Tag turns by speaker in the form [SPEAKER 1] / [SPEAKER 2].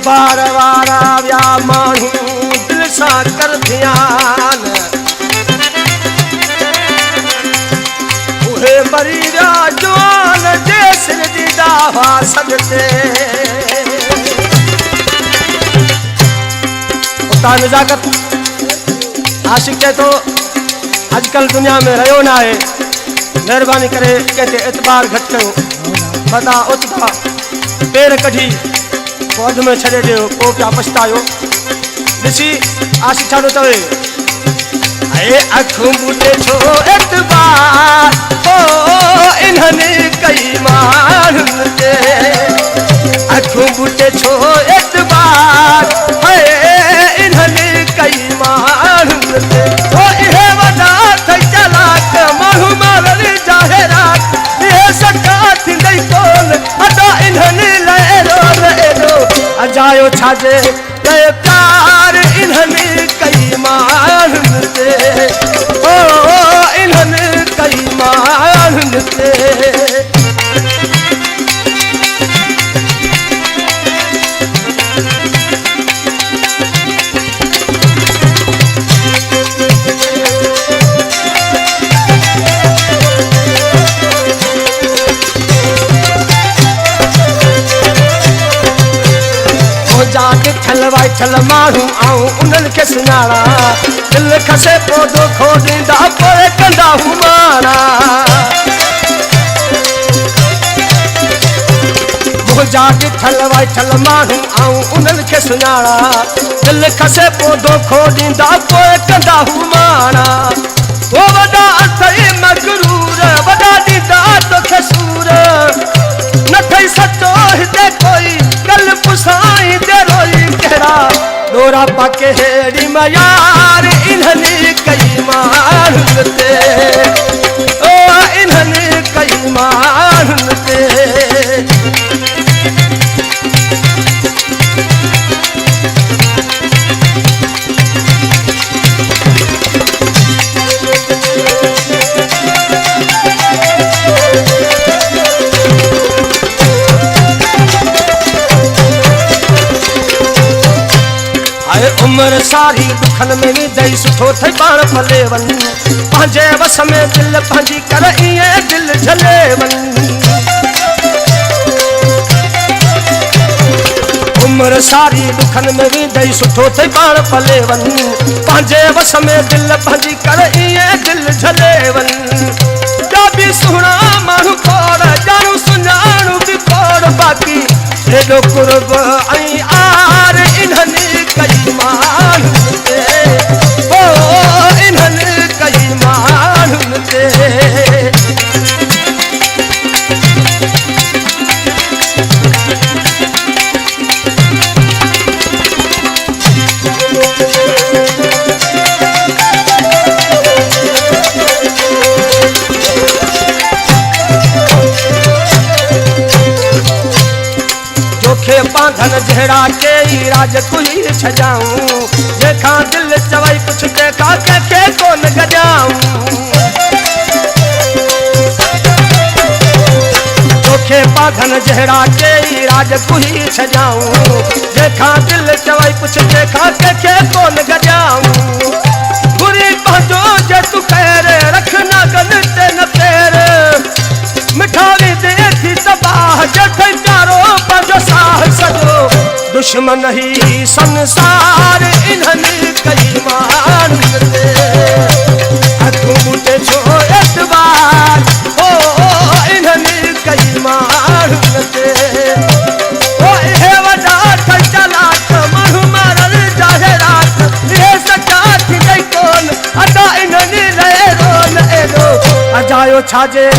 [SPEAKER 1] बार बार आया मानू दिल सा कर ध्यान उहे मरीरा जवान जे सिर दी दावा सदते उता नजाकत आशिक के तो आजकल दुनिया में रहो ना है मेहरबानी करे कहते एतबार घट कयो बता उतबा पैर कढ़ी पौध में छड़े दियो को क्या पछतायो दिसी आशी छाड़ो तवे अरे अखों बूटे छो एतबार ओ इन्हने कई मानन दे अखों बूटे छो एतबार है इन्हने कई मानन दे ओ इहे वदा थई चला के माहू मारल जाहिरात ये सका थी कोन अदा इन्हने ले रो अजायो छाजे गए प्यार इन्हने कई मानन दे ओ इन्हने कई मानन दे जाके ठलवाई ठल मारू आऊं उन्हनि खे सुञाणा दिल खसे पौधो खोॾींदा पर कंदा हूं मारा जाके ठलवाई ठल मारू आऊं उन्हनि खे सुञाणा दिल खसे पौधो खोॾींदा पर कंदा हूं मारा वो वॾा अथई मगरूर वॾा ॾींदा तोखे सूर न थई सचो हिते कोई कल पुसाई दे रोई केड़ा डोरा पाके हेड़ी मयार इन्हने कई मानन दे ओ इन्हने कई मानन दे उम्र सारी दुखन में भी दई सुठो थे पाण फले वन पांजे वस में दिल पंजी कर इए दिल झले वन उम्र सारी दुखन में भी दई सुठो थे पाण फले वन पांजे वस में दिल पंजी कर इए दिल झले वन जा भी सुना मानू कोड़ जानू सुनाणू भी कोड़ बाकी एडो कुर्ब आई आर इन्हने कई मानन दे ओ इन्हने कई मानन दे पाधन जहरा के राज कुई छजाऊं देखा दिल चवई कुछ देखा के कोन गजाऊं तोखे पाधन जहरा के राज कुई छजाऊं देखा दिल चवई कुछ देखा के कोन गजाऊं बुरी पहुंचो जे तू खैर रखना गन ते न पैर मिठाई दे थी तबाह जथे कारो पंजो साह सजो दुश्मन ही संसार इन्हने कई मानन दे अखों बूटे छो एतबार ओ इन्हने कई मानन दे ओ हे वॾा ठई चला माण्हू मारल छाजे